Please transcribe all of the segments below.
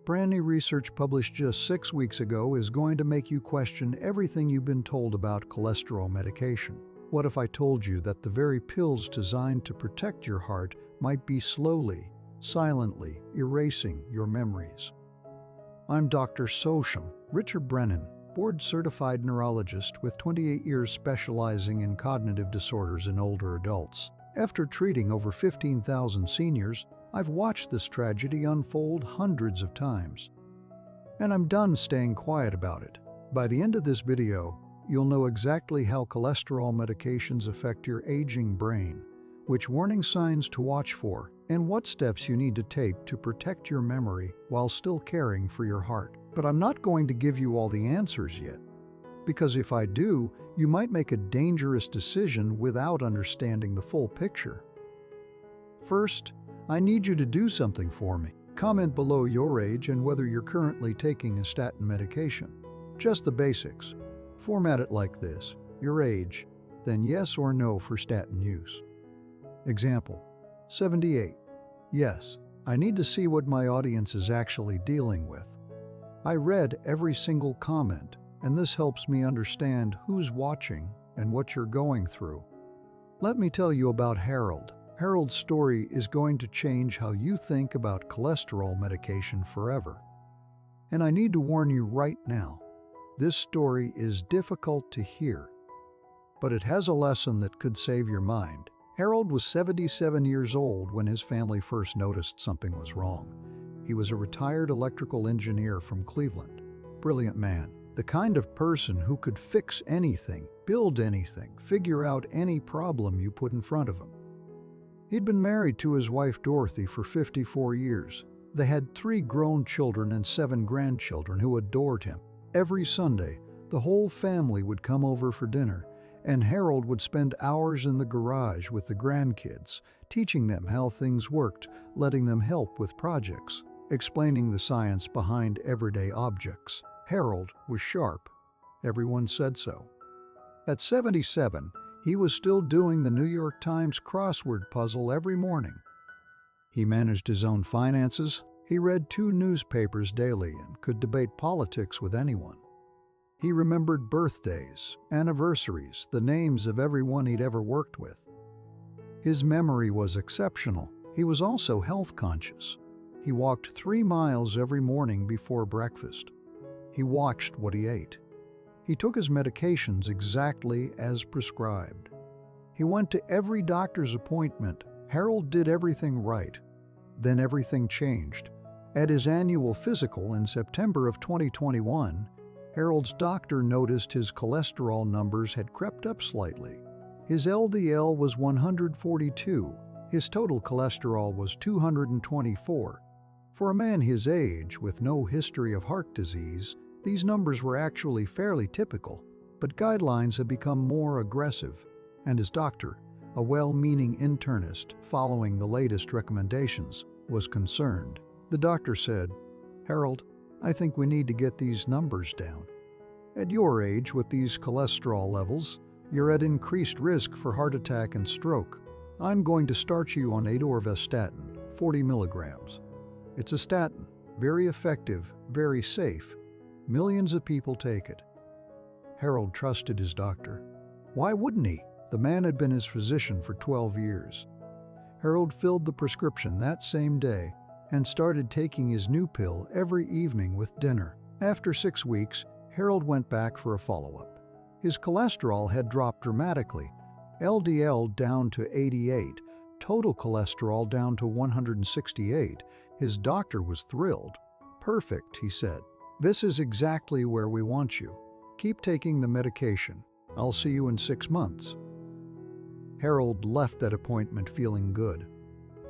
Brand new research published just 6 weeks ago is going to make you question everything you've been told about cholesterol medication. What if I told you that the very pills designed to protect your heart might be slowly, silently erasing your memories? I'm Dr. Sosham Richard Brennan, board-certified neurologist with 28 years specializing in cognitive disorders in older adults. After treating over 15,000 seniors, I've watched this tragedy unfold hundreds of times. And I'm done staying quiet about it. By the end of this video, you'll know exactly how cholesterol medications affect your aging brain, which warning signs to watch for, and what steps you need to take to protect your memory while still caring for your heart. But I'm not going to give you all the answers yet, because if I do, you might make a dangerous decision without understanding the full picture. First, I need you to do something for me. Comment below your age and whether you're currently taking a statin medication. Just the basics. Format it like this: your age, then yes or no for statin use. Example: 78. Yes, I need to see what my audience is actually dealing with. I read every single comment, and this helps me understand who's watching and what you're going through. Let me tell you about Harold. Harold's story is going to change how you think about cholesterol medication forever. And I need to warn you right now, this story is difficult to hear, but it has a lesson that could save your mind. Harold was 77 years old when his family first noticed something was wrong. He was a retired electrical engineer from Cleveland. Brilliant man, the kind of person who could fix anything, build anything, figure out any problem you put in front of him. He'd been married to his wife Dorothy for 54 years. They had 3 grown children and 7 grandchildren who adored him. Every Sunday, the whole family would come over for dinner, and Harold would spend hours in the garage with the grandkids, teaching them how things worked, letting them help with projects, explaining the science behind everyday objects. Harold was sharp. Everyone said so. At 77, he was still doing the New York Times crossword puzzle every morning. He managed his own finances, he read 2 newspapers daily, and could debate politics with anyone. He remembered birthdays, anniversaries, the names of everyone he'd ever worked with. His memory was exceptional. He was also health conscious. He walked 3 miles every morning before breakfast. He watched what he ate. He took his medications exactly as prescribed. He went to every doctor's appointment. Harold did everything right. Then everything changed. At his annual physical in September of 2021, Harold's doctor noticed his cholesterol numbers had crept up slightly. His LDL was 142. His total cholesterol was 224. For a man his age, with no history of heart disease, these numbers were actually fairly typical, but guidelines have become more aggressive, and his doctor, a well-meaning internist following the latest recommendations, was concerned. The doctor said, "Harold, I think we need to get these numbers down. At your age, with these cholesterol levels, you're at increased risk for heart attack and stroke. I'm going to start you on atorvastatin, 40 milligrams. It's a statin, very effective, very safe. Millions of people take it." Harold trusted his doctor. Why wouldn't he? The man had been his physician for 12 years. Harold filled the prescription that same day and started taking his new pill every evening with dinner. After 6 weeks, Harold went back for a follow-up. His cholesterol had dropped dramatically, LDL down to 88, total cholesterol down to 168. His doctor was thrilled. "Perfect," he said. "This is exactly where we want you. Keep taking the medication. I'll see you in 6 months." Harold left that appointment feeling good.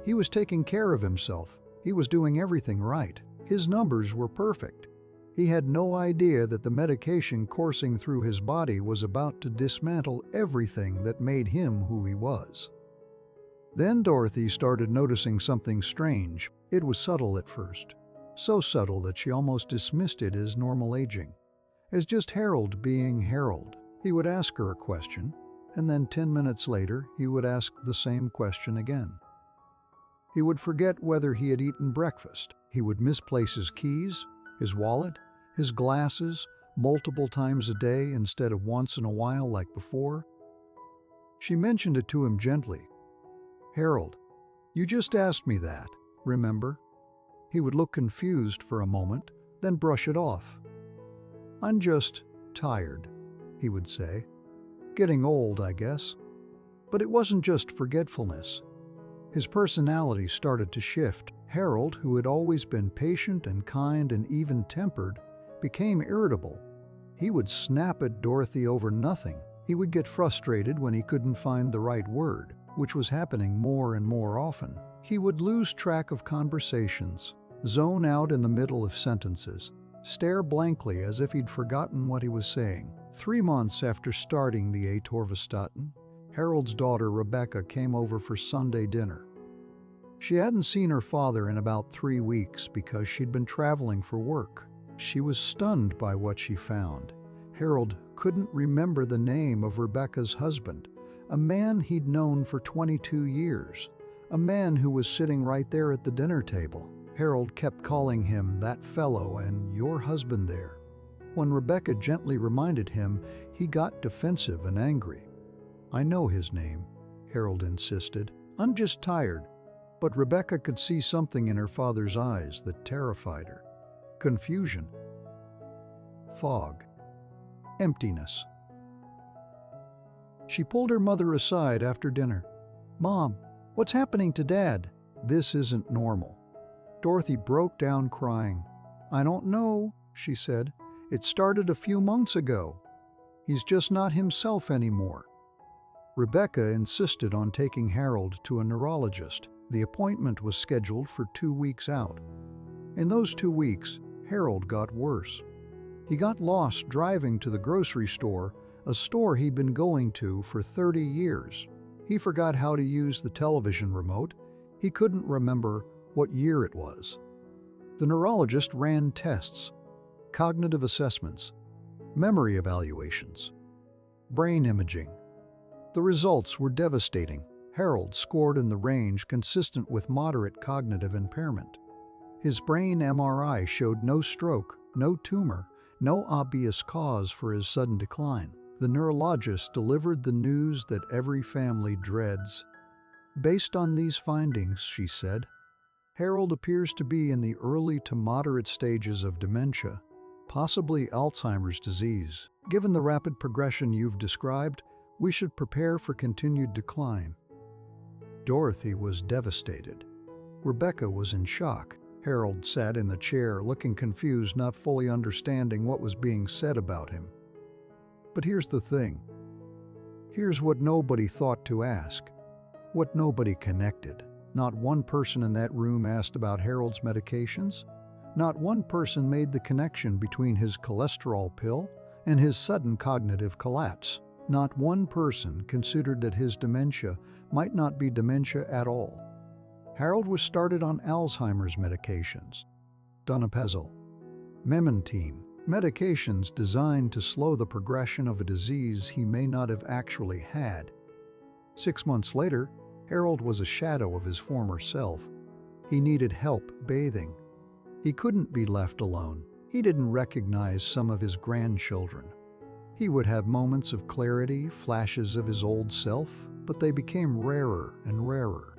He was taking care of himself. He was doing everything right. His numbers were perfect. He had no idea that the medication coursing through his body was about to dismantle everything that made him who he was. Then Dorothy started noticing something strange. It was subtle at first. So subtle that she almost dismissed it as normal aging, as just Harold being Harold. He would ask her a question, and then 10 minutes later, he would ask the same question again. He would forget whether he had eaten breakfast. He would misplace his keys, his wallet, his glasses multiple times a day instead of once in a while like before. She mentioned it to him gently. "Harold, you just asked me that, remember?" He would look confused for a moment, then brush it off. "I'm just tired," he would say. "Getting old, I guess." But it wasn't just forgetfulness. His personality started to shift. Harold, who had always been patient and kind and even-tempered, became irritable. He would snap at Dorothy over nothing. He would get frustrated when he couldn't find the right word, which was happening more and more often. He would lose track of conversations, zone out in the middle of sentences, stare blankly as if he'd forgotten what he was saying. 3 months after starting the atorvastatin, Harold's daughter Rebecca came over for Sunday dinner. She hadn't seen her father in about 3 weeks because she'd been traveling for work. She was stunned by what she found. Harold couldn't remember the name of Rebecca's husband, a man he'd known for 22 years, a man who was sitting right there at the dinner table. Harold kept calling him "that fellow" and "your husband there." When Rebecca gently reminded him, he got defensive and angry. "I know his name," Harold insisted. "I'm just tired." But Rebecca could see something in her father's eyes that terrified her. Confusion. Fog. Emptiness. She pulled her mother aside after dinner. "Mom, what's happening to Dad? This isn't normal." Dorothy broke down crying. "I don't know," she said. "It started a few months ago. He's just not himself anymore." Rebecca insisted on taking Harold to a neurologist. The appointment was scheduled for 2 weeks out. In those 2 weeks, Harold got worse. He got lost driving to the grocery store, a store he'd been going to for 30 years. He forgot how to use the television remote. He couldn't remember what year it was. The neurologist ran tests, cognitive assessments, memory evaluations, brain imaging. The results were devastating. Harold scored in the range consistent with moderate cognitive impairment. His brain MRI showed no stroke, no tumor, no obvious cause for his sudden decline. The neurologist delivered the news that every family dreads. "Based on these findings," she said, "Harold appears to be in the early to moderate stages of dementia, possibly Alzheimer's disease. Given the rapid progression you've described, we should prepare for continued decline." Dorothy was devastated. Rebecca was in shock. Harold sat in the chair, looking confused, not fully understanding what was being said about him. But here's the thing. Here's what nobody thought to ask. What nobody connected. Not one person in that room asked about Harold's medications. Not one person made the connection between his cholesterol pill and his sudden cognitive collapse. Not one person considered that his dementia might not be dementia at all. Harold was started on Alzheimer's medications, donepezil, memantine, medications designed to slow the progression of a disease he may not have actually had. 6 months later, Harold was a shadow of his former self. He needed help bathing. He couldn't be left alone. He didn't recognize some of his grandchildren. He would have moments of clarity, flashes of his old self, but they became rarer and rarer.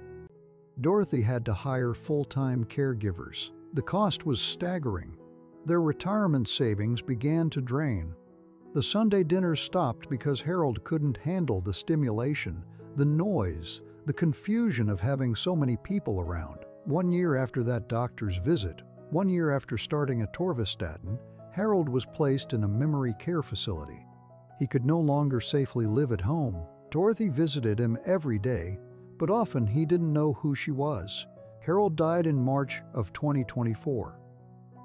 Dorothy had to hire full-time caregivers. The cost was staggering. Their retirement savings began to drain. The Sunday dinners stopped because Harold couldn't handle the stimulation, the noise, the confusion of having so many people around. 1 year after that doctor's visit, 1 year after starting atorvastatin, Harold was placed in a memory care facility. He could no longer safely live at home. Dorothy visited him every day, but often he didn't know who she was. Harold died in March of 2024.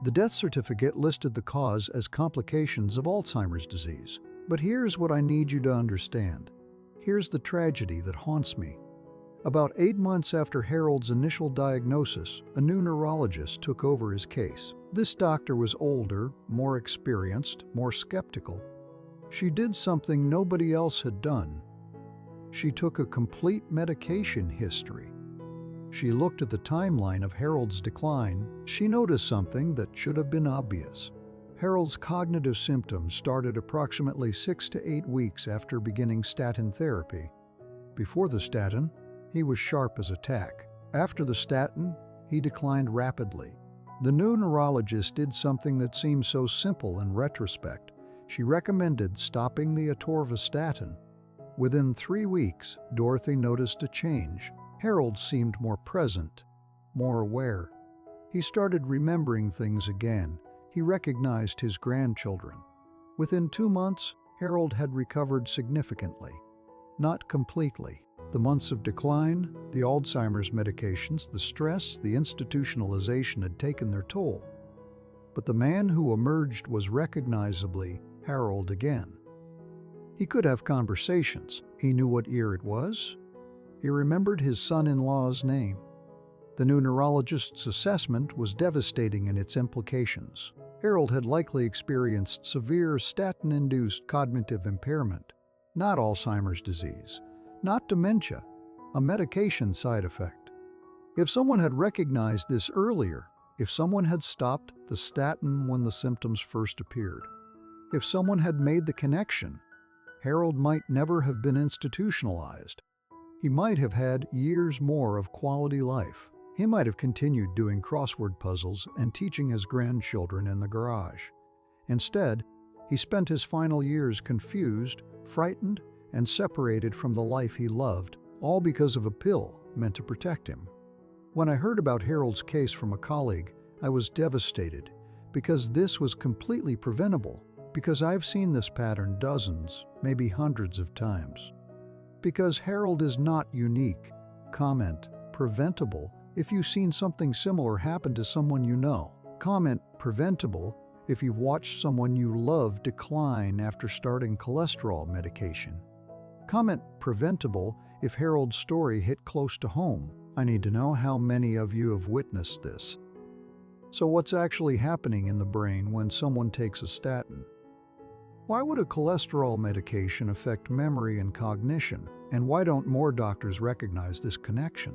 The death certificate listed the cause as complications of Alzheimer's disease. But here's what I need you to understand. Here's the tragedy that haunts me. About 8 months after Harold's initial diagnosis, a new neurologist took over his case. This doctor was older, more experienced, more skeptical. She did something nobody else had done. She took a complete medication history. She looked at the timeline of Harold's decline. She noticed something that should have been obvious. Harold's cognitive symptoms started approximately 6 to 8 weeks after beginning statin therapy. Before the statin, he was sharp as a tack. After the statin, he declined rapidly. The new neurologist did something that seems so simple in retrospect. She recommended stopping the atorvastatin. Within 3 weeks, Dorothy noticed a change. Harold seemed more present, more aware. He started remembering things again. He recognized his grandchildren. Within 2 months, Harold had recovered significantly. Not completely. The months of decline, the Alzheimer's medications, the stress, the institutionalization had taken their toll. But the man who emerged was recognizably Harold again. He could have conversations. He knew what year it was. He remembered his son-in-law's name. The new neurologist's assessment was devastating in its implications. Harold had likely experienced severe statin-induced cognitive impairment, not Alzheimer's disease, not dementia, a medication side effect. If someone had recognized this earlier, if someone had stopped the statin when the symptoms first appeared, if someone had made the connection, Harold might never have been institutionalized. He might have had years more of quality life. He might have continued doing crossword puzzles and teaching his grandchildren in the garage. Instead, he spent his final years confused, frightened, and separated from the life he loved, all because of a pill meant to protect him. When I heard about Harold's case from a colleague, I was devastated, because this was completely preventable, because I've seen this pattern dozens, maybe hundreds of times. Because Harold is not unique. Comment, preventable, if you've seen something similar happen to someone you know. Comment, preventable, if you've watched someone you love decline after starting cholesterol medication. Comment, preventable, if Harold's story hit close to home. I need to know how many of you have witnessed this. So what's actually happening in the brain when someone takes a statin? Why would a cholesterol medication affect memory and cognition, and why don't more doctors recognize this connection?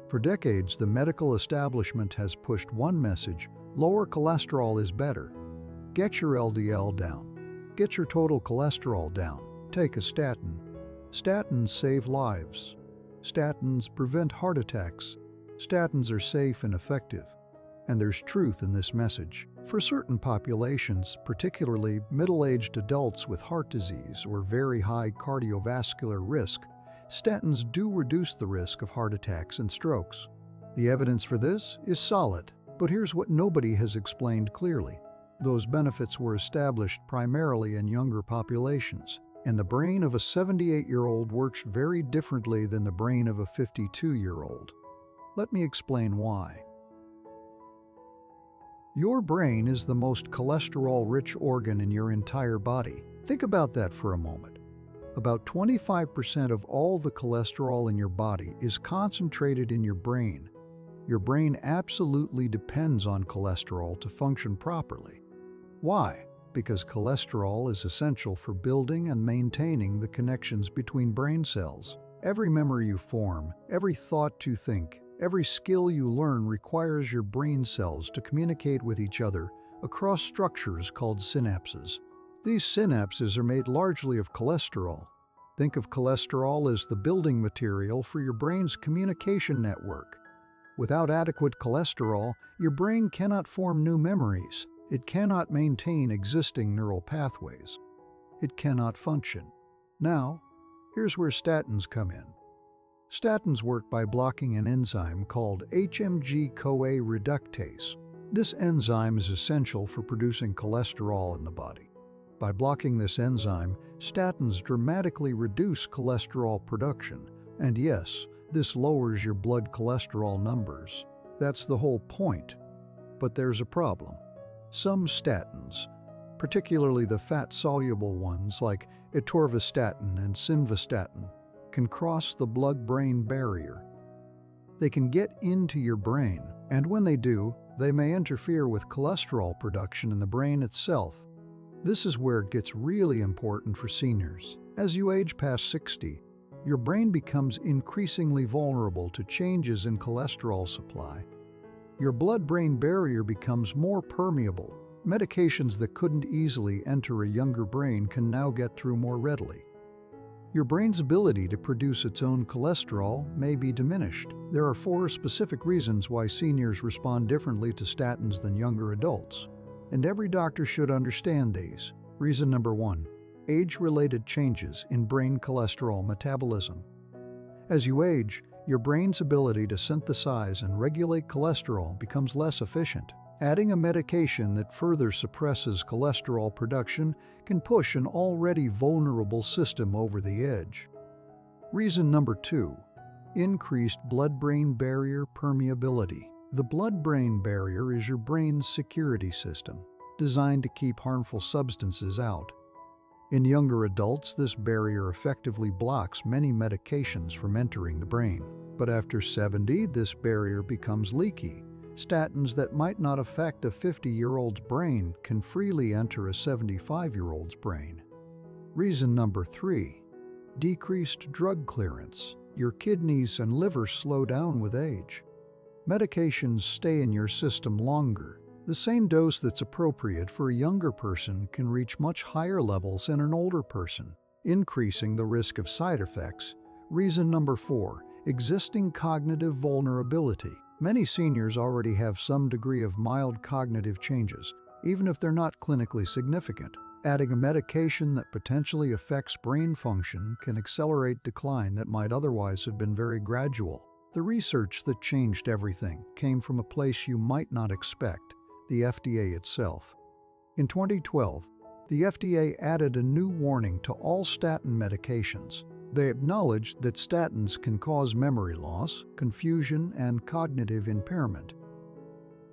For decades, the medical establishment has pushed one message: lower cholesterol is better. Get your LDL down. Get your total cholesterol down. Take a statin. Statins save lives. Statins prevent heart attacks. Statins are safe and effective. And there's truth in this message. For certain populations, particularly middle-aged adults with heart disease or very high cardiovascular risk, statins do reduce the risk of heart attacks and strokes. The evidence for this is solid, but here's what nobody has explained clearly. Those benefits were established primarily in younger populations, and the brain of a 78-year-old works very differently than the brain of a 52-year-old. Let me explain why. Your brain is the most cholesterol-rich organ in your entire body. Think about that for a moment. About 25% of all the cholesterol in your body is concentrated in your brain. Your brain absolutely depends on cholesterol to function properly. Why? Because cholesterol is essential for building and maintaining the connections between brain cells. Every memory you form, every thought you think, every skill you learn requires your brain cells to communicate with each other across structures called synapses. These synapses are made largely of cholesterol. Think of cholesterol as the building material for your brain's communication network. Without adequate cholesterol, your brain cannot form new memories. It cannot maintain existing neural pathways. It cannot function. Now, here's where statins come in. Statins work by blocking an enzyme called HMG-CoA reductase. This enzyme is essential for producing cholesterol in the body. By blocking this enzyme, statins dramatically reduce cholesterol production. And yes, this lowers your blood cholesterol numbers. That's the whole point. But there's a problem. Some statins, particularly the fat-soluble ones like atorvastatin and simvastatin, can cross the blood-brain barrier. They can get into your brain, and when they do, they may interfere with cholesterol production in the brain itself. This is where it gets really important for seniors. As you age past 60, your brain becomes increasingly vulnerable to changes in cholesterol supply. Your blood-brain barrier becomes more permeable. Medications that couldn't easily enter a younger brain can now get through more readily. Your brain's ability to produce its own cholesterol may be diminished. There are 4 specific reasons why seniors respond differently to statins than younger adults, and every doctor should understand these. Reason number 1. Age-related changes in brain cholesterol metabolism. As you age, your brain's ability to synthesize and regulate cholesterol becomes less efficient. Adding a medication that further suppresses cholesterol production can push an already vulnerable system over the edge. Reason number 2. Increased blood-brain barrier permeability. The blood-brain barrier is your brain's security system, designed to keep harmful substances out. In younger adults, this barrier effectively blocks many medications from entering the brain. But after 70, this barrier becomes leaky. Statins that might not affect a 50-year-old's brain can freely enter a 75-year-old's brain. Reason number 3. Decreased drug clearance. Your kidneys and liver slow down with age. Medications stay in your system longer. The same dose that's appropriate for a younger person can reach much higher levels in an older person, increasing the risk of side effects. Reason number 4. Existing cognitive vulnerability. Many seniors already have some degree of mild cognitive changes, even if they're not clinically significant. Adding a medication that potentially affects brain function can accelerate decline that might otherwise have been very gradual. The research that changed everything came from a place you might not expect: the FDA itself. In 2012, the FDA added a new warning to all statin medications. They acknowledged that statins can cause memory loss, confusion, and cognitive impairment.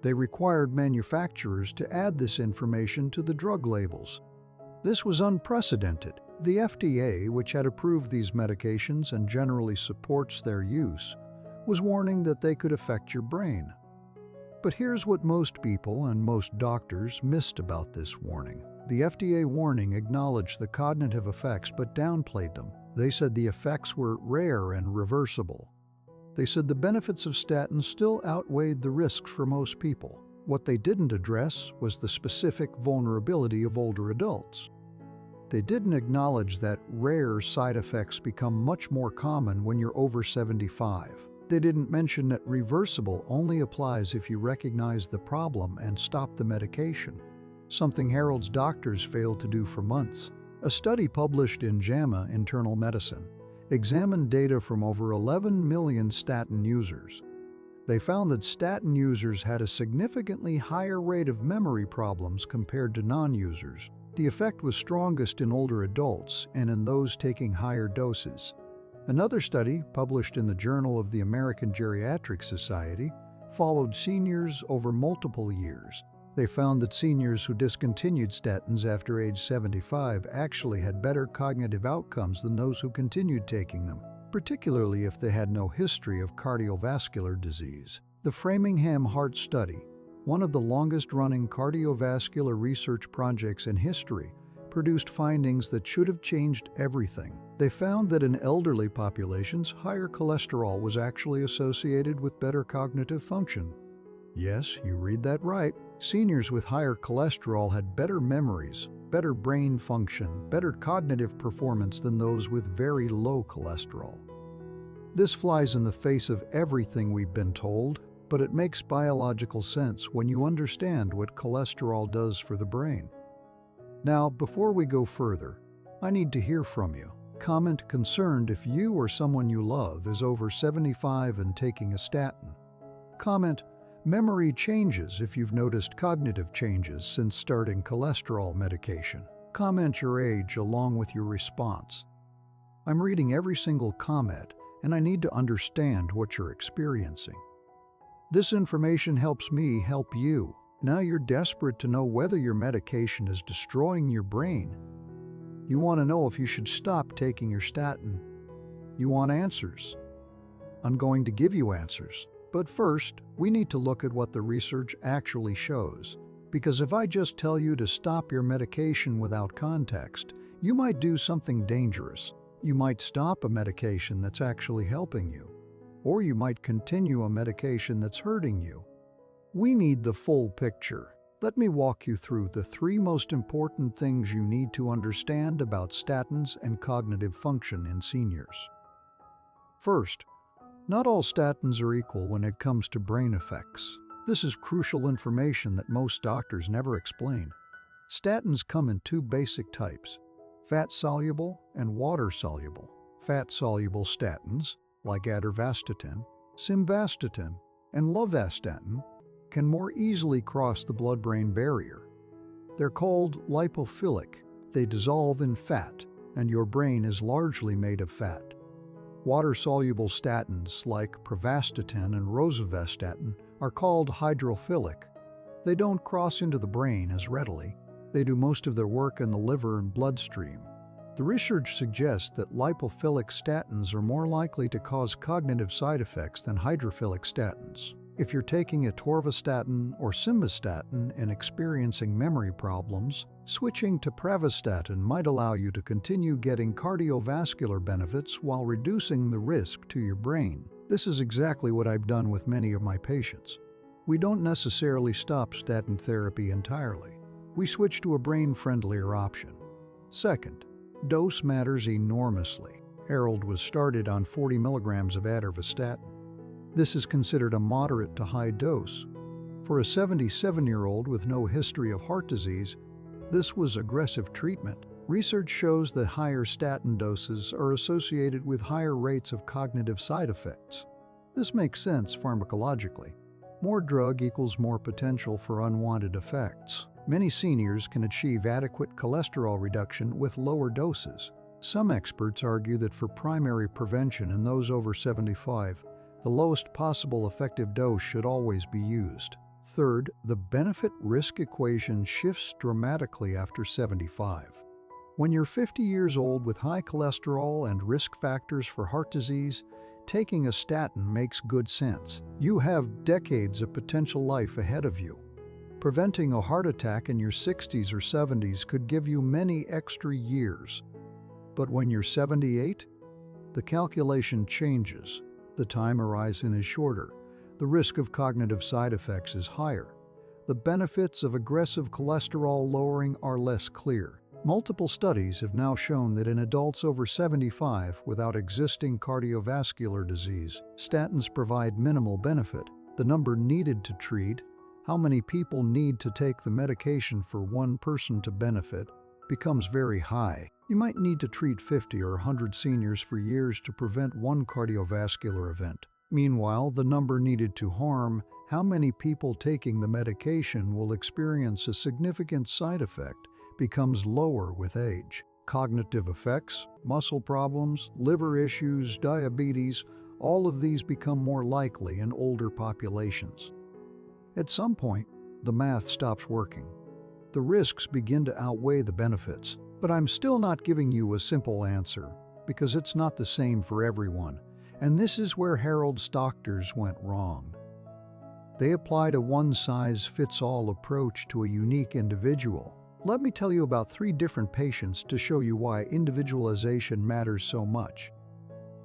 They required manufacturers to add this information to the drug labels. This was unprecedented. The FDA, which had approved these medications and generally supports their use, was warning that they could affect your brain. But here's what most people and most doctors missed about this warning. The FDA warning acknowledged the cognitive effects but downplayed them. They said the effects were rare and reversible. They said the benefits of statins still outweighed the risks for most people. What they didn't address was the specific vulnerability of older adults. They didn't acknowledge that rare side effects become much more common when you're over 75. They didn't mention that reversible only applies if you recognize the problem and stop the medication, something Harold's doctors failed to do for months. A study published in JAMA Internal Medicine examined data from over 11 million statin users. They found that statin users had a significantly higher rate of memory problems compared to non-users. The effect was strongest in older adults and in those taking higher doses. Another study, published in the Journal of the American Geriatric Society, followed seniors over multiple years. They found that seniors who discontinued statins after age 75 actually had better cognitive outcomes than those who continued taking them, particularly if they had no history of cardiovascular disease. The Framingham Heart Study, one of the longest-running cardiovascular research projects in history, produced findings that should have changed everything. They found that in elderly populations, higher cholesterol was actually associated with better cognitive function. Yes, you read that right. Seniors with higher cholesterol had better memories, better brain function, better cognitive performance than those with very low cholesterol. This flies in the face of everything we've been told, but it makes biological sense when you understand what cholesterol does for the brain. Now, before we go further, I need to hear from you. Comment concerned if you or someone you love is over 75 and taking a statin. Comment memory changes if you've noticed cognitive changes since starting cholesterol medication. Comment your age along with your response. I'm reading every single comment, and I need to understand what you're experiencing. This information helps me help you. Now you're desperate to know whether your medication is destroying your brain. You want to know if you should stop taking your statin. You want answers. I'm going to give you answers. But first, we need to look at what the research actually shows. Because if I just tell you to stop your medication without context, you might do something dangerous. You might stop a medication that's actually helping you, or you might continue a medication that's hurting you. We need the full picture. Let me walk you through the three most important things you need to understand about statins and cognitive function in seniors. First, not all statins are equal when it comes to brain effects. This is crucial information that most doctors never explain. Statins come in two basic types: fat-soluble and water-soluble. Fat-soluble statins, like atorvastatin, simvastatin, and lovastatin, can more easily cross the blood-brain barrier. They're called lipophilic. They dissolve in fat, and your brain is largely made of fat. Water-soluble statins, like pravastatin and rosuvastatin, are called hydrophilic. They don't cross into the brain as readily. They do most of their work in the liver and bloodstream. The research suggests that lipophilic statins are more likely to cause cognitive side effects than hydrophilic statins. If you're taking atorvastatin or simvastatin and experiencing memory problems, switching to pravastatin might allow you to continue getting cardiovascular benefits while reducing the risk to your brain. This is exactly what I've done with many of my patients. We don't necessarily stop statin therapy entirely. We switch to a brain-friendlier option. Second, dose matters enormously. Harold was started on 40 milligrams of atorvastatin. This is considered a moderate to high dose. For a 77-year-old with no history of heart disease, this was aggressive treatment. Research shows that higher statin doses are associated with higher rates of cognitive side effects. This makes sense pharmacologically. More drug equals more potential for unwanted effects. Many seniors can achieve adequate cholesterol reduction with lower doses. Some experts argue that for primary prevention in those over 75, the lowest possible effective dose should always be used. Third, the benefit-risk equation shifts dramatically after 75. When you're 50 years old with high cholesterol and risk factors for heart disease, taking a statin makes good sense. You have decades of potential life ahead of you. Preventing a heart attack in your 60s or 70s could give you many extra years. But when you're 78, the calculation changes. The time horizon is shorter. The risk of cognitive side effects is higher. The benefits of aggressive cholesterol lowering are less clear. Multiple studies have now shown that in adults over 75 without existing cardiovascular disease, statins provide minimal benefit. The number needed to treat, how many people need to take the medication for one person to benefit, becomes very high. You might need to treat 50 or 100 seniors for years to prevent one cardiovascular event. Meanwhile, the number needed to harm, how many people taking the medication will experience a significant side effect, becomes lower with age. Cognitive effects, muscle problems, liver issues, diabetes, all of these become more likely in older populations. At some point, the math stops working. The risks begin to outweigh the benefits. But I'm still not giving you a simple answer, because it's not the same for everyone. And this is where Harold's doctors went wrong. They applied a one-size-fits-all approach to a unique individual. Let me tell you about 3 different patients to show you why individualization matters so much.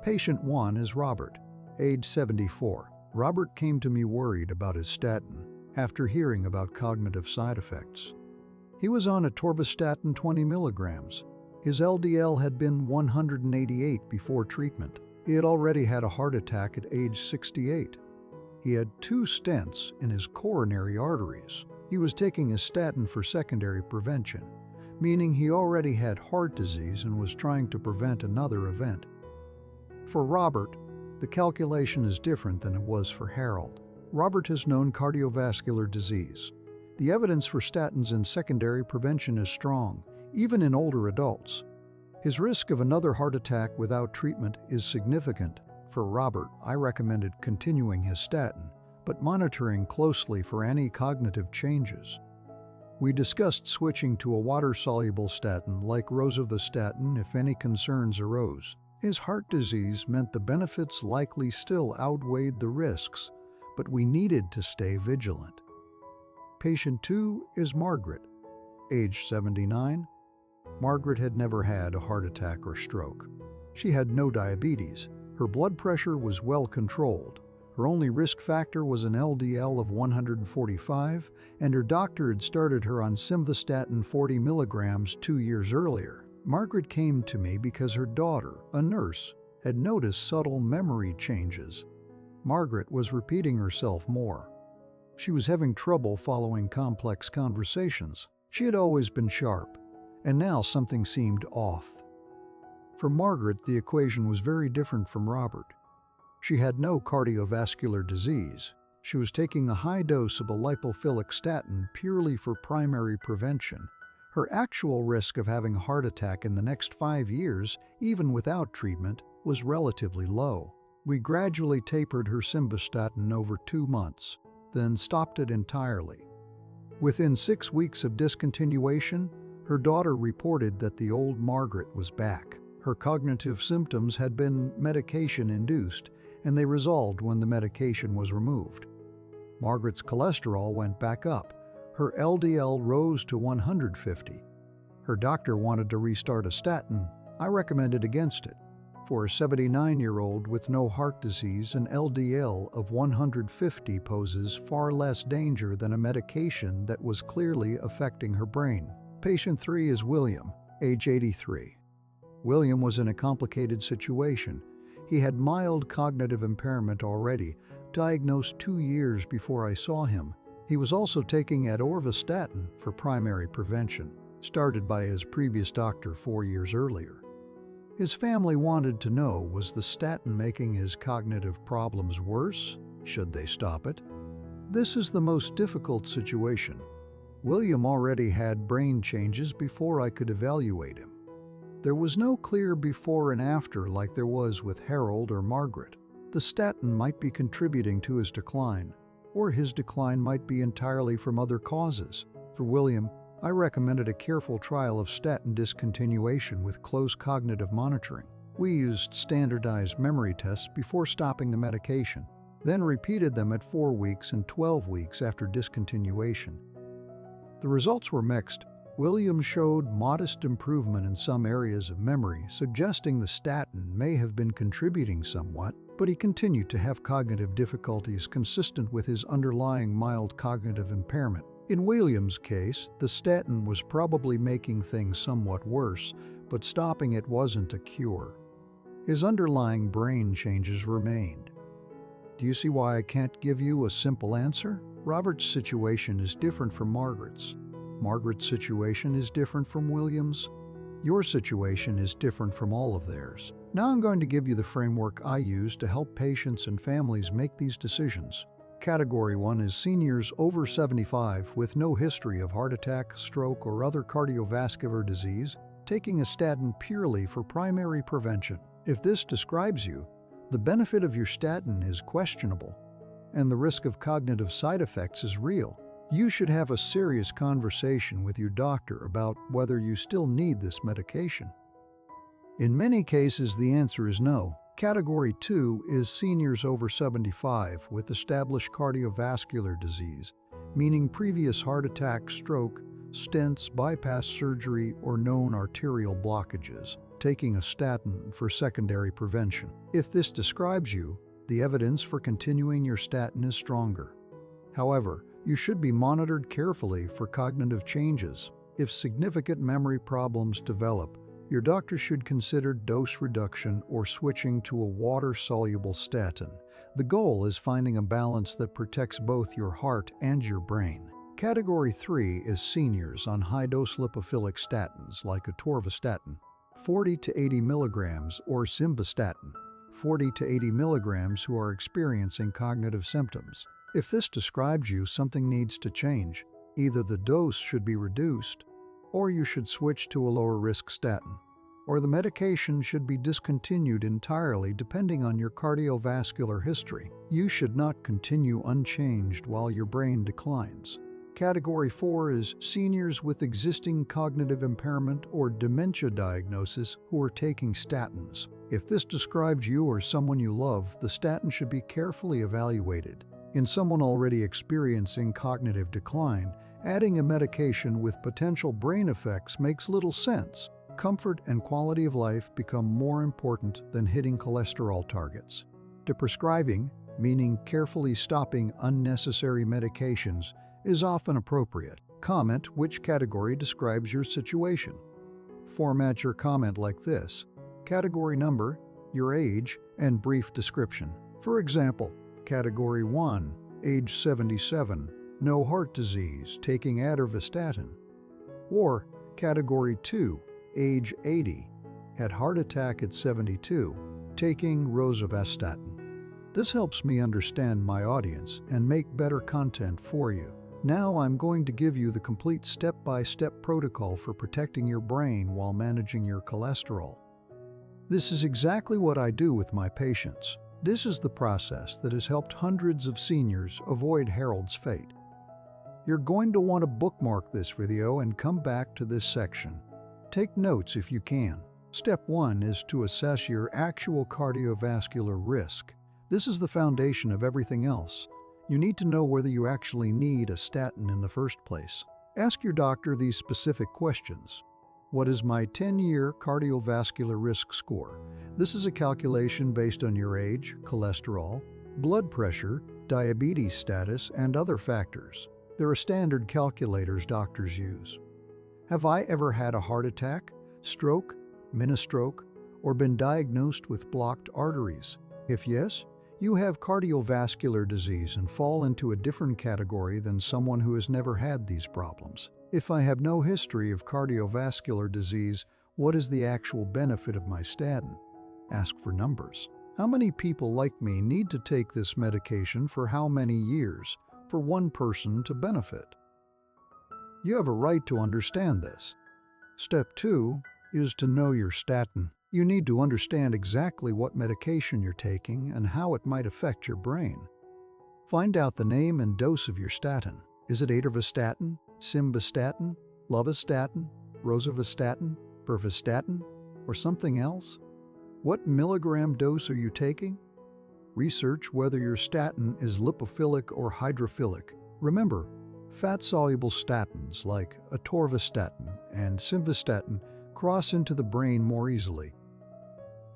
Patient 1 is Robert, age 74. Robert came to me worried about his statin after hearing about cognitive side effects. He was on atorvastatin 20 milligrams. His LDL had been 188 before treatment. He had already had a heart attack at age 68. He had 2 stents in his coronary arteries. He was taking a statin for secondary prevention, meaning he already had heart disease and was trying to prevent another event. For Robert, the calculation is different than it was for Harold. Robert has known cardiovascular disease. The evidence for statins in secondary prevention is strong, even in older adults. His risk of another heart attack without treatment is significant. For Robert, I recommended continuing his statin, but monitoring closely for any cognitive changes. We discussed switching to a water-soluble statin like rosuvastatin if any concerns arose. His heart disease meant the benefits likely still outweighed the risks, but we needed to stay vigilant. Patient 2 is Margaret, age 79. Margaret had never had a heart attack or stroke. She had no diabetes. Her blood pressure was well controlled. Her only risk factor was an LDL of 145, and her doctor had started her on simvastatin 40 milligrams 2 years earlier. Margaret came to me because her daughter, a nurse, had noticed subtle memory changes. Margaret was repeating herself more. She was having trouble following complex conversations. She had always been sharp, and now something seemed off. For Margaret, the equation was very different from Robert. She had no cardiovascular disease. She was taking a high dose of a lipophilic statin purely for primary prevention. Her actual risk of having a heart attack in the next 5 years, even without treatment, was relatively low. We gradually tapered her simvastatin over 2 months, then stopped it entirely. Within 6 weeks of discontinuation, her daughter reported that the old Margaret was back. Her cognitive symptoms had been medication-induced, and they resolved when the medication was removed. Margaret's cholesterol went back up. Her LDL rose to 150. Her doctor wanted to restart a statin. I recommended against it. For a 79-year-old with no heart disease, an LDL of 150 poses far less danger than a medication that was clearly affecting her brain. Patient 3 is William, age 83. William was in a complicated situation. He had mild cognitive impairment already, diagnosed 2 years before I saw him. He was also taking atorvastatin for primary prevention, started by his previous doctor 4 years earlier. His family wanted to know, was the statin making his cognitive problems worse? Should they stop it? This is the most difficult situation. William already had brain changes before I could evaluate him. There was no clear before and after like there was with Harold or Margaret. The statin might be contributing to his decline, or his decline might be entirely from other causes. For William, I recommended a careful trial of statin discontinuation with close cognitive monitoring. We used standardized memory tests before stopping the medication, then repeated them at 4 weeks and 12 weeks after discontinuation. The results were mixed. William showed modest improvement in some areas of memory, suggesting the statin may have been contributing somewhat, but he continued to have cognitive difficulties consistent with his underlying mild cognitive impairment. In William's case, the statin was probably making things somewhat worse, but stopping it wasn't a cure. His underlying brain changes remained. Do you see why I can't give you a simple answer? Robert's situation is different from Margaret's. Margaret's situation is different from William's. Your situation is different from all of theirs. Now I'm going to give you the framework I use to help patients and families make these decisions. Category 1 is seniors over 75 with no history of heart attack, stroke, or other cardiovascular disease, taking a statin purely for primary prevention. If this describes you, the benefit of your statin is questionable, and the risk of cognitive side effects is real. You should have a serious conversation with your doctor about whether you still need this medication. In many cases, the answer is no. Category 2 is seniors over 75 with established cardiovascular disease, meaning previous heart attack, stroke, stents, bypass surgery, or known arterial blockages, taking a statin for secondary prevention. If this describes you, the evidence for continuing your statin is stronger. However, you should be monitored carefully for cognitive changes. If significant memory problems develop, your doctor should consider dose reduction or switching to a water-soluble statin. The goal is finding a balance that protects both your heart and your brain. Category 3 is seniors on high-dose lipophilic statins like atorvastatin, 40 to 80 milligrams, or simvastatin, 40 to 80 milligrams, who are experiencing cognitive symptoms. If this describes you, something needs to change. Either the dose should be reduced, or you should switch to a lower-risk statin, or the medication should be discontinued entirely depending on your cardiovascular history. You should not continue unchanged while your brain declines. Category 4 is seniors with existing cognitive impairment or dementia diagnosis who are taking statins. If this describes you or someone you love, the statin should be carefully evaluated. In someone already experiencing cognitive decline, adding a medication with potential brain effects makes little sense. Comfort and quality of life become more important than hitting cholesterol targets. Deprescribing, meaning carefully stopping unnecessary medications, is often appropriate. Comment which category describes your situation. Format your comment like this: category number, your age, and brief description. For example, Category 1, age 77, no heart disease, taking atorvastatin. Or Category 2, age 80, had heart attack at 72, taking rosuvastatin. This helps me understand my audience and make better content for you. Now I'm going to give you the complete step-by-step protocol for protecting your brain while managing your cholesterol. This is exactly what I do with my patients. This is the process that has helped hundreds of seniors avoid Harold's fate. You're going to want to bookmark this video and come back to this section. Take notes if you can. Step 1 is to assess your actual cardiovascular risk. This is the foundation of everything else. You need to know whether you actually need a statin in the first place. Ask your doctor these specific questions. What is my 10-year cardiovascular risk score? This is a calculation based on your age, cholesterol, blood pressure, diabetes status, and other factors. There are standard calculators doctors use. Have I ever had a heart attack, stroke, mini-stroke, or been diagnosed with blocked arteries? If yes, you have cardiovascular disease and fall into a different category than someone who has never had these problems. If I have no history of cardiovascular disease, what is the actual benefit of my statin? Ask for numbers. How many people like me need to take this medication for how many years for one person to benefit? You have a right to understand this. Step 2 is to know your statin. You need to understand exactly what medication you're taking and how it might affect your brain. Find out the name and dose of your statin. Is it atorvastatin, simvastatin, lovastatin, rosuvastatin, pravastatin, or something else? What milligram dose are you taking? Research whether your statin is lipophilic or hydrophilic. Remember, fat-soluble statins like atorvastatin and simvastatin cross into the brain more easily.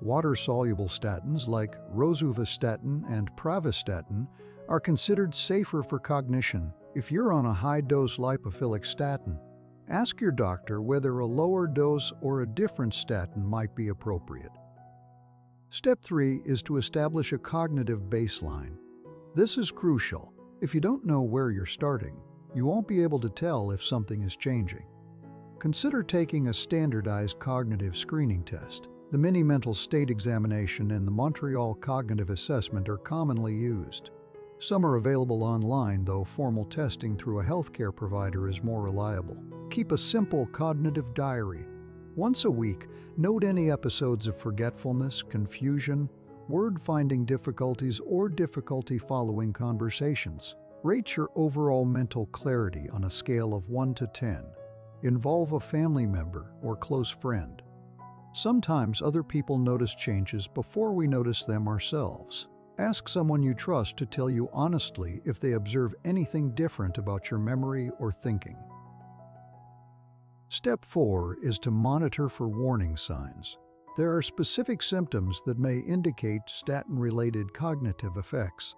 Water-soluble statins like rosuvastatin and pravastatin are considered safer for cognition. If you're on a high-dose lipophilic statin, ask your doctor whether a lower dose or a different statin might be appropriate. Step 3 is to establish a cognitive baseline. This is crucial. If you don't know where you're starting, you won't be able to tell if something is changing. Consider taking a standardized cognitive screening test. The Mini Mental State Examination and the Montreal Cognitive Assessment are commonly used. Some are available online, though formal testing through a healthcare provider is more reliable. Keep a simple cognitive diary. Once a week, note any episodes of forgetfulness, confusion, word-finding difficulties, or difficulty following conversations. Rate your overall mental clarity on a scale of 1 to 10. Involve a family member or close friend. Sometimes other people notice changes before we notice them ourselves. Ask someone you trust to tell you honestly if they observe anything different about your memory or thinking. Step 4 is to monitor for warning signs. There are specific symptoms that may indicate statin-related cognitive effects.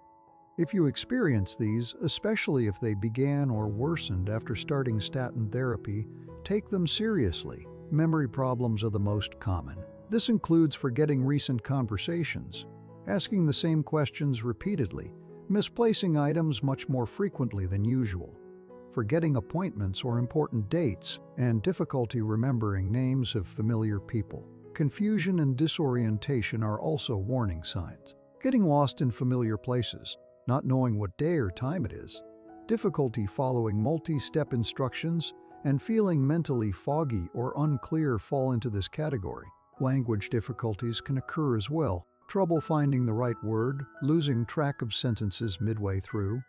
If you experience these, especially if they began or worsened after starting statin therapy, take them seriously. Memory problems are the most common. This includes forgetting recent conversations, asking the same questions repeatedly, misplacing items much more frequently than usual, forgetting appointments or important dates, and difficulty remembering names of familiar people. Confusion and disorientation are also warning signs. Getting lost in familiar places, not knowing what day or time it is, difficulty following multi-step instructions, and feeling mentally foggy or unclear fall into this category. Language difficulties can occur as well. Trouble finding the right word, losing track of sentences midway through,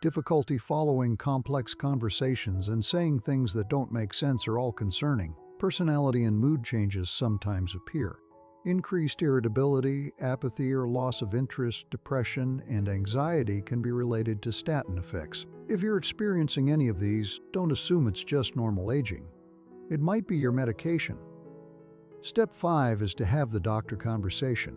difficulty following complex conversations and saying things that don't make sense are all concerning. Personality and mood changes sometimes appear. Increased irritability, apathy or loss of interest, depression, and anxiety can be related to statin effects. If you're experiencing any of these, don't assume it's just normal aging. It might be your medication. Step 5 is to have the doctor conversation.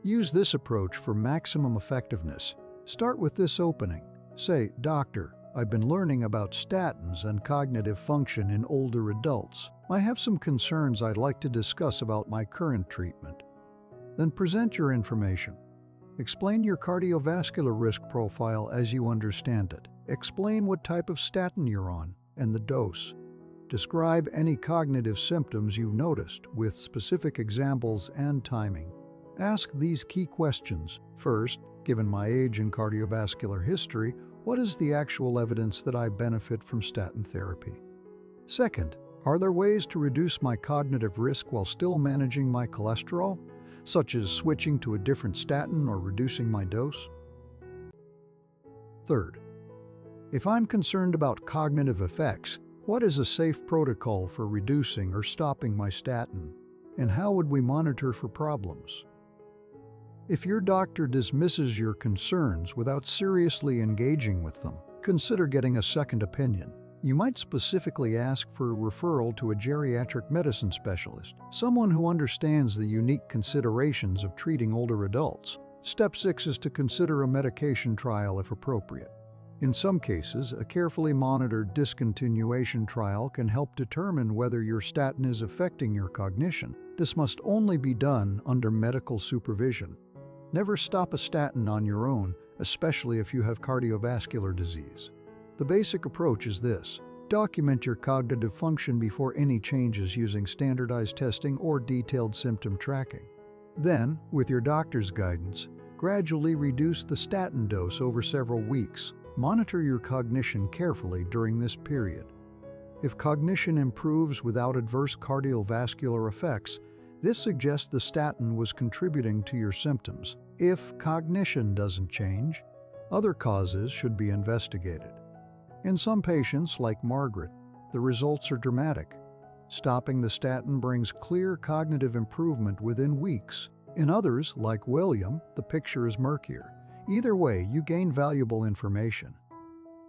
Use this approach for maximum effectiveness. Start with this opening. Say, "Doctor, I've been learning about statins and cognitive function in older adults. I have some concerns I'd like to discuss about my current treatment." Then present your information. Explain your cardiovascular risk profile as you understand it. Explain what type of statin you're on and the dose. Describe any cognitive symptoms you've noticed with specific examples and timing. Ask these key questions. First, given my age and cardiovascular history, what is the actual evidence that I benefit from statin therapy? Second, are there ways to reduce my cognitive risk while still managing my cholesterol, such as switching to a different statin or reducing my dose? Third, if I'm concerned about cognitive effects, what is a safe protocol for reducing or stopping my statin, and how would we monitor for problems? If your doctor dismisses your concerns without seriously engaging with them, consider getting a second opinion. You might specifically ask for a referral to a geriatric medicine specialist, someone who understands the unique considerations of treating older adults. Step 6 is to consider a medication trial if appropriate. In some cases, a carefully monitored discontinuation trial can help determine whether your statin is affecting your cognition. This must only be done under medical supervision. Never stop a statin on your own, especially if you have cardiovascular disease. The basic approach is this: document your cognitive function before any changes using standardized testing or detailed symptom tracking. Then, with your doctor's guidance, gradually reduce the statin dose over several weeks. Monitor your cognition carefully during this period. If cognition improves without adverse cardiovascular effects, this suggests the statin was contributing to your symptoms. If cognition doesn't change, other causes should be investigated. In some patients, like Margaret, the results are dramatic. Stopping the statin brings clear cognitive improvement within weeks. In others, like William, the picture is murkier. Either way, you gain valuable information.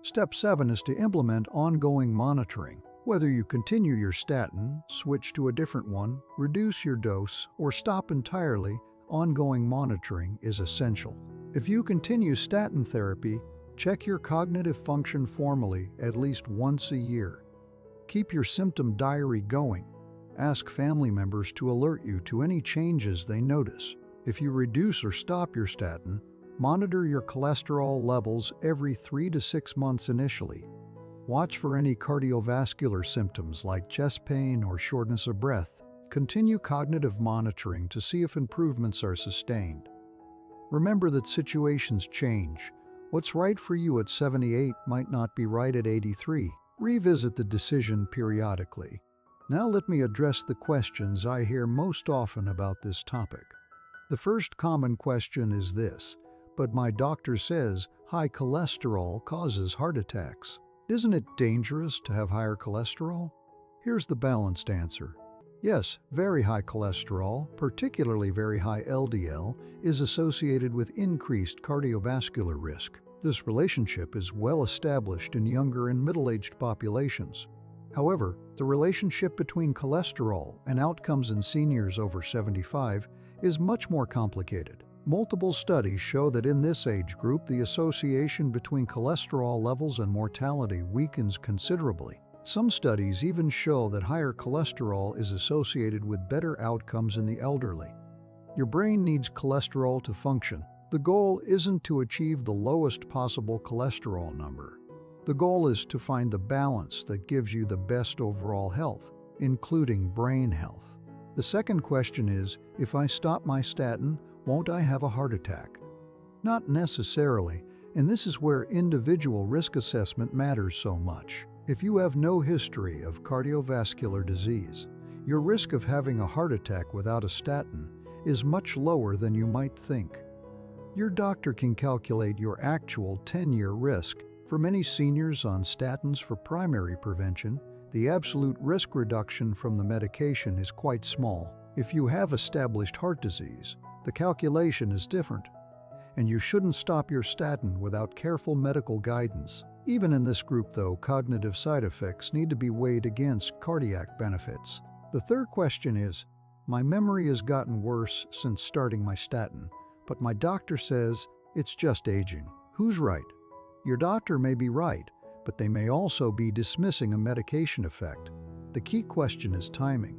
Step 7 is to implement ongoing monitoring. Whether you continue your statin, switch to a different one, reduce your dose, or stop entirely, ongoing monitoring is essential. If you continue statin therapy, check your cognitive function formally at least once a year. Keep your symptom diary going. Ask family members to alert you to any changes they notice. If you reduce or stop your statin, monitor your cholesterol levels every 3 to 6 months initially. Watch for any cardiovascular symptoms like chest pain or shortness of breath. Continue cognitive monitoring to see if improvements are sustained. Remember that situations change. What's right for you at 78 might not be right at 83. Revisit the decision periodically. Now let me address the questions I hear most often about this topic. The first common question is this: "But my doctor says high cholesterol causes heart attacks. Isn't it dangerous to have higher cholesterol?" Here's the balanced answer. Yes, very high cholesterol, particularly very high LDL, is associated with increased cardiovascular risk. This relationship is well established in younger and middle-aged populations. However, the relationship between cholesterol and outcomes in seniors over 75 is much more complicated. Multiple studies show that in this age group, the association between cholesterol levels and mortality weakens considerably. Some studies even show that higher cholesterol is associated with better outcomes in the elderly. Your brain needs cholesterol to function. The goal isn't to achieve the lowest possible cholesterol number. The goal is to find the balance that gives you the best overall health, including brain health. The second question is, if I stop my statin, won't I have a heart attack? Not necessarily, and this is where individual risk assessment matters so much. If you have no history of cardiovascular disease, your risk of having a heart attack without a statin is much lower than you might think. Your doctor can calculate your actual 10-year risk. For many seniors on statins for primary prevention, the absolute risk reduction from the medication is quite small. If you have established heart disease, the calculation is different, and you shouldn't stop your statin without careful medical guidance. Even in this group, though, cognitive side effects need to be weighed against cardiac benefits. The third question is, My memory has gotten worse since starting my statin, but my doctor says it's just aging. Who's right? Your doctor may be right, but they may also be dismissing a medication effect. The key question is timing.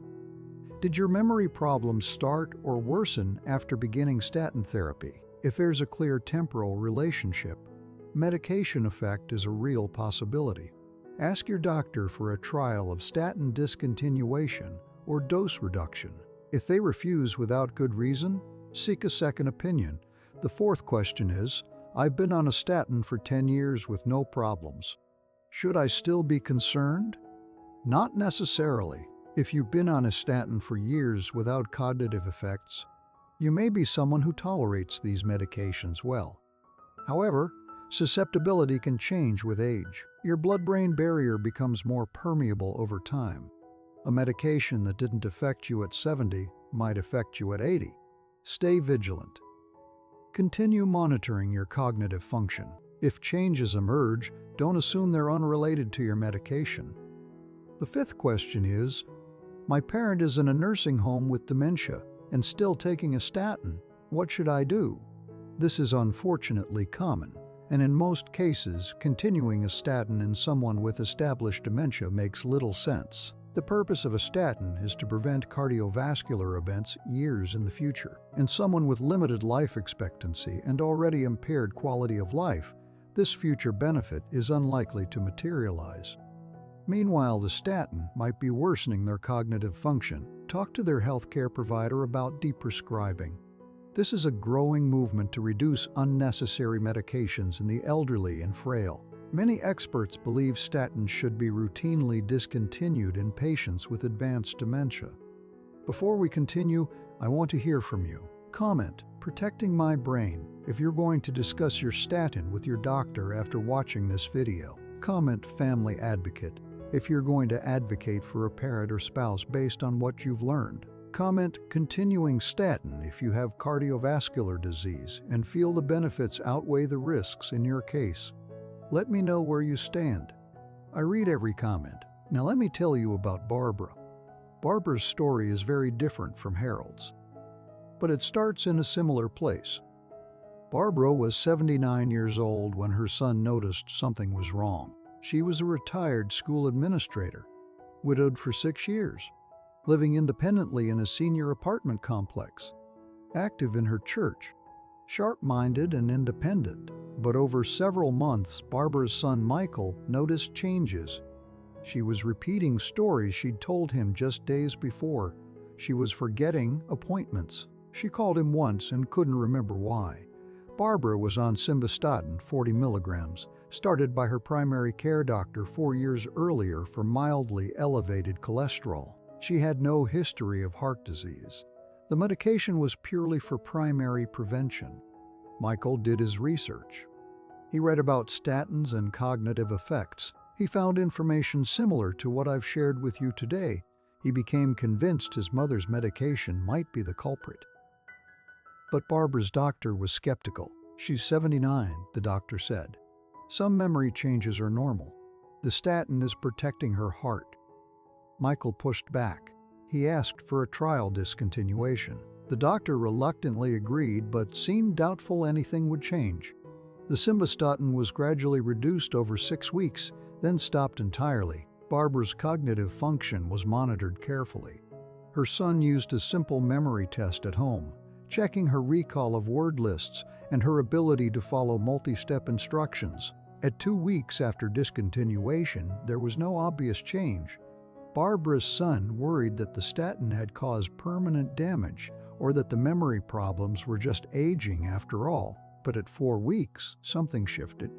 Did your memory problems start or worsen after beginning statin therapy? If there's a clear temporal relationship, medication effect is a real possibility. Ask your doctor for a trial of statin discontinuation or dose reduction. If they refuse without good reason, seek a second opinion. The fourth question is, I've been on a statin for 10 years with no problems. Should I still be concerned? Not necessarily. If you've been on a statin for years without cognitive effects, you may be someone who tolerates these medications well. However, susceptibility can change with age. Your blood-brain barrier becomes more permeable over time. A medication that didn't affect you at 70 might affect you at 80. Stay vigilant. Continue monitoring your cognitive function. If changes emerge, don't assume they're unrelated to your medication. The fifth question is, my parent is in a nursing home with dementia and still taking a statin. What should I do? This is unfortunately common, and in most cases, continuing a statin in someone with established dementia makes little sense. The purpose of a statin is to prevent cardiovascular events years in the future. In someone with limited life expectancy and already impaired quality of life, this future benefit is unlikely to materialize. Meanwhile, the statin might be worsening their cognitive function. Talk to their healthcare provider about deprescribing. This is a growing movement to reduce unnecessary medications in the elderly and frail. Many experts believe statins should be routinely discontinued in patients with advanced dementia. Before we continue, I want to hear from you. Comment, "Protecting my brain," if you're going to discuss your statin with your doctor after watching this video. Comment, "Family advocate," if you're going to advocate for a parent or spouse based on what you've learned. Comment, "Continuing statin," if you have cardiovascular disease and feel the benefits outweigh the risks in your case. Let me know where you stand. I read every comment. Now let me tell you about Barbara. Barbara's story is very different from Harold's, but it starts in a similar place. Barbara was 79 years old when her son noticed something was wrong. She was a retired school administrator, widowed for 6 years, living independently in a senior apartment complex, active in her church, sharp-minded and independent. But over several months, Barbara's son Michael noticed changes. She was repeating stories she'd told him just days before. She was forgetting appointments. She called him once and couldn't remember why. Barbara was on simvastatin 40 milligrams, started by her primary care doctor 4 years earlier for mildly elevated cholesterol. She had no history of heart disease. The medication was purely for primary prevention. Michael did his research. He read about statins and cognitive effects. He found information similar to what I've shared with you today. He became convinced his mother's medication might be the culprit. But Barbara's doctor was skeptical. "She's 79, the doctor said. Some memory changes are normal. The statin is protecting her heart." Michael pushed back. He asked for a trial discontinuation. The doctor reluctantly agreed, but seemed doubtful anything would change. The simvastatin was gradually reduced over 6 weeks, then stopped entirely. Barbara's cognitive function was monitored carefully. Her son used a simple memory test at home, checking her recall of word lists and her ability to follow multi-step instructions. At 2 weeks after discontinuation, there was no obvious change. Barbara's son worried that the statin had caused permanent damage or that the memory problems were just aging after all. But at 4 weeks, something shifted.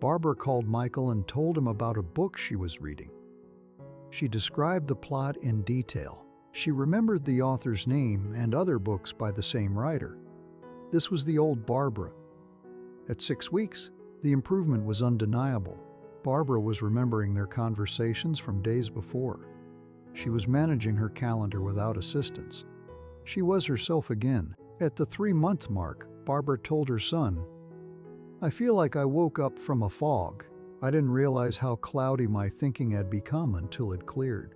Barbara called Michael and told him about a book she was reading. She described the plot in detail. She remembered the author's name and other books by the same writer. This was the old Barbara. At 6 weeks, the improvement was undeniable. Barbara was remembering their conversations from days before. She was managing her calendar without assistance. She was herself again. At the 3-month mark, Barbara told her son, "I feel like I woke up from a fog. I didn't realize how cloudy my thinking had become until it cleared."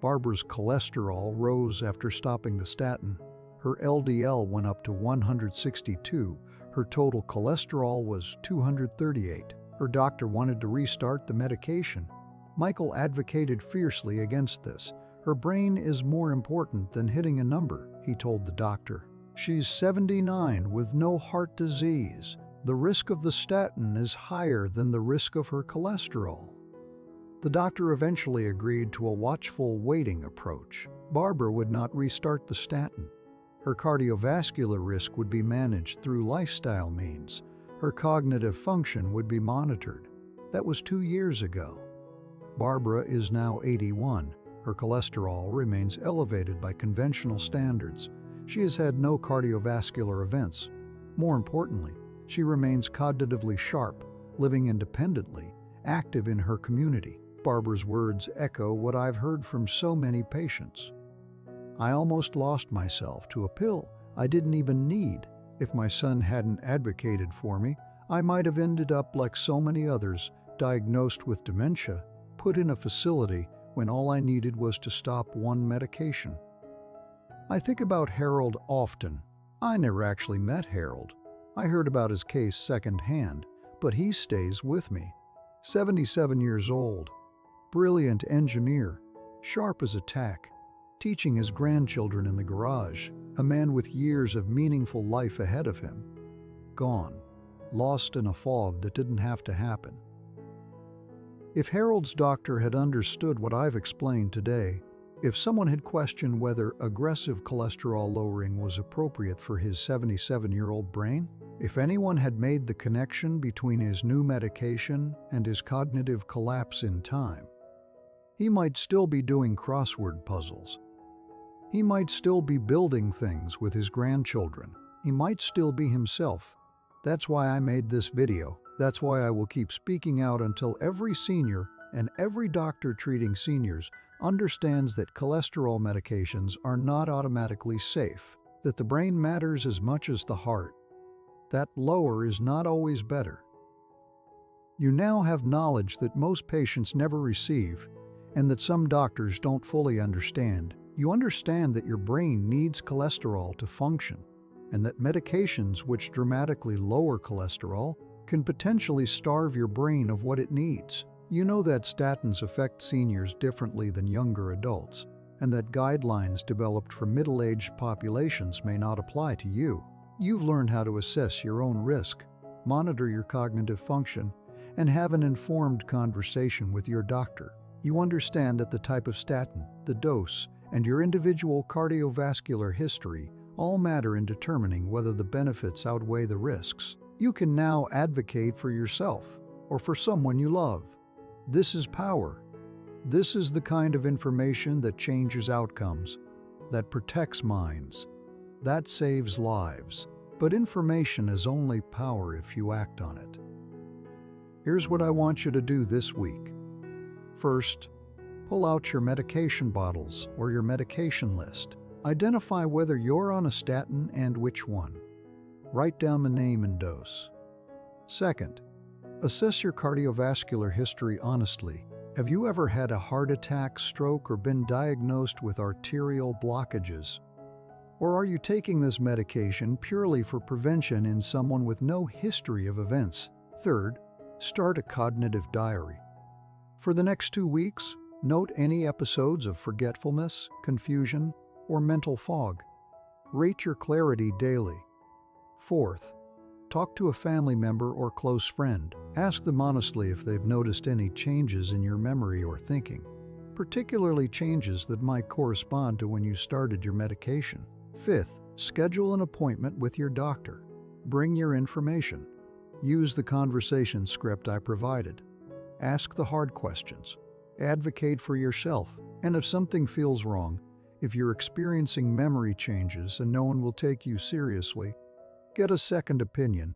Barbara's cholesterol rose after stopping the statin. Her LDL went up to 162. Her total cholesterol was 238. Her doctor wanted to restart the medication. Michael advocated fiercely against this. Her brain is more important than hitting a number, he told the doctor. She's 79 with no heart disease. The risk of the statin is higher than the risk of her cholesterol. The doctor eventually agreed to a watchful waiting approach. Barbara would not restart the statin. Her cardiovascular risk would be managed through lifestyle means. Her cognitive function would be monitored. That was 2 years ago. Barbara is now 81. Her cholesterol remains elevated by conventional standards. She has had no cardiovascular events. More importantly, she remains cognitively sharp, living independently, active in her community. Barbara's words echo what I've heard from so many patients. I almost lost myself to a pill I didn't even need. If my son hadn't advocated for me, I might have ended up like so many others, diagnosed with dementia, put in a facility when all I needed was to stop one medication. I think about Harold often. I never actually met Harold. I heard about his case secondhand, but he stays with me. 77 years old, brilliant engineer, sharp as a tack, teaching his grandchildren in the garage, a man with years of meaningful life ahead of him. Gone, lost in a fog that didn't have to happen. If Harold's doctor had understood what I've explained today, if someone had questioned whether aggressive cholesterol lowering was appropriate for his 77-year-old brain, if anyone had made the connection between his new medication and his cognitive collapse in time, he might still be doing crossword puzzles. He might still be building things with his grandchildren. He might still be himself. That's why I made this video. That's why I will keep speaking out until every senior and every doctor treating seniors understands that cholesterol medications are not automatically safe, that the brain matters as much as the heart, that lower is not always better. You now have knowledge that most patients never receive and that some doctors don't fully understand. You understand that your brain needs cholesterol to function and that medications which dramatically lower cholesterol can potentially starve your brain of what it needs. You know that statins affect seniors differently than younger adults, and that guidelines developed for middle-aged populations may not apply to you. You've learned how to assess your own risk, monitor your cognitive function, and have an informed conversation with your doctor. You understand that the type of statin, the dose, and your individual cardiovascular history all matter in determining whether the benefits outweigh the risks. You can now advocate for yourself or for someone you love. This is power. This is the kind of information that changes outcomes, that protects minds, that saves lives. But information is only power if you act on it. Here's what I want you to do this week. First, pull out your medication bottles or your medication list. Identify whether you're on a statin and which one. Write down the name and dose. Second, assess your cardiovascular history honestly. Have you ever had a heart attack, stroke, or been diagnosed with arterial blockages? Or are you taking this medication purely for prevention in someone with no history of events? Third, start a cognitive diary. For the next 2 weeks, note any episodes of forgetfulness, confusion, or mental fog. Rate your clarity daily. Fourth, talk to a family member or close friend. Ask them honestly if they've noticed any changes in your memory or thinking, particularly changes that might correspond to when you started your medication. Fifth, schedule an appointment with your doctor. Bring your information. Use the conversation script I provided. Ask the hard questions. Advocate for yourself. And if something feels wrong, if you're experiencing memory changes and no one will take you seriously, get a second opinion.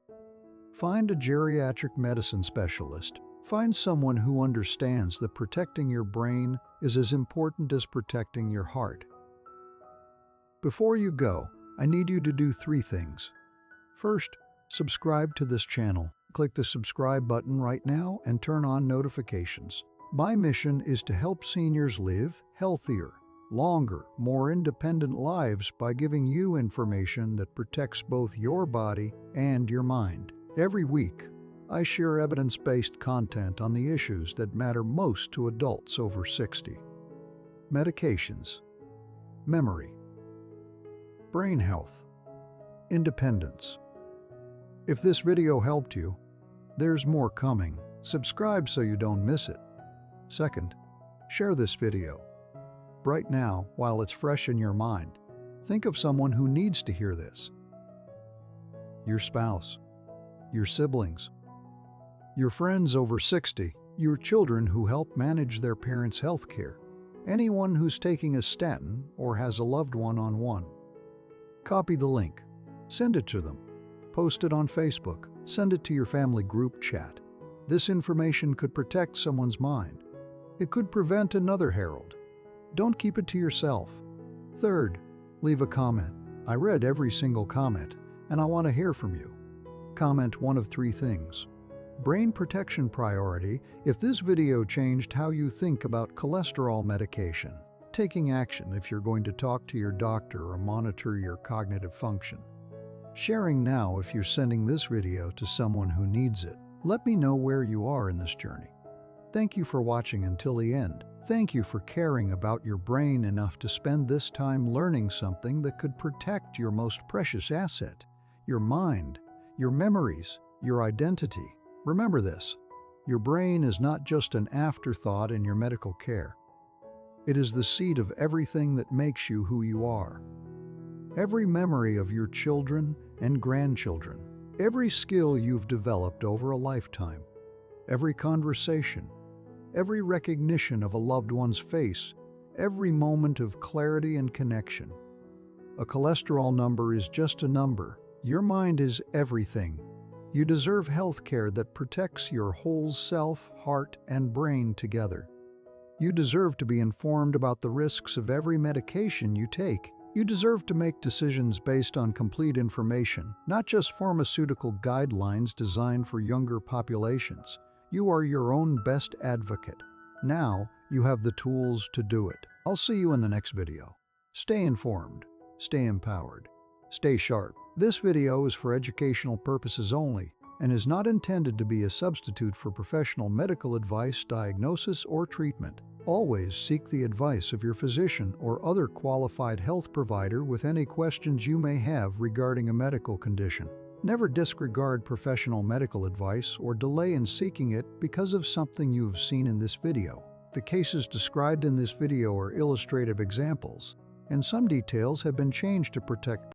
Find a geriatric medicine specialist. Find someone who understands that protecting your brain is as important as protecting your heart. Before you go, I need you to do 3 things. First, subscribe to this channel. Click the subscribe button right now and turn on notifications. My mission is to help seniors live healthier, longer, more independent lives by giving you information that protects both your body and your mind. Every week, I share evidence-based content on the issues that matter most to adults over 60. Medications, memory, brain health, independence. If this video helped you, there's more coming. Subscribe so you don't miss it. Second, share this video. Right now, while it's fresh in your mind, think of someone who needs to hear this. Your spouse, your siblings, your friends over 60, your children who help manage their parents' health care, anyone who's taking a statin or has a loved one on one. Copy the link, send it to them, post it on Facebook, send it to your family group chat. This information could protect someone's mind. It could prevent another Harold. Don't keep it to yourself. Third, leave a comment. I read every single comment, and I want to hear from you. Comment one of three things. Brain protection priority if this video changed how you think about cholesterol medication. Taking action if you're going to talk to your doctor or monitor your cognitive function. Sharing now if you're sending this video to someone who needs it. Let me know where you are in this journey. Thank you for watching until the end. Thank you for caring about your brain enough to spend this time learning something that could protect your most precious asset, your mind, your memories, your identity. Remember this, your brain is not just an afterthought in your medical care. It is the seat of everything that makes you who you are. Every memory of your children and grandchildren, every skill you've developed over a lifetime, every conversation, every recognition of a loved one's face, every moment of clarity and connection. A cholesterol number is just a number. Your mind is everything. You deserve health care that protects your whole self, heart, and brain together. You deserve to be informed about the risks of every medication you take. You deserve to make decisions based on complete information, not just pharmaceutical guidelines designed for younger populations. You are your own best advocate. Now, you have the tools to do it. I'll see you in the next video. Stay informed, stay empowered, stay sharp. This video is for educational purposes only and is not intended to be a substitute for professional medical advice, diagnosis, or treatment. Always seek the advice of your physician or other qualified health provider with any questions you may have regarding a medical condition. Never disregard professional medical advice or delay in seeking it because of something you've seen in this video. The cases described in this video are illustrative examples, and some details have been changed to protect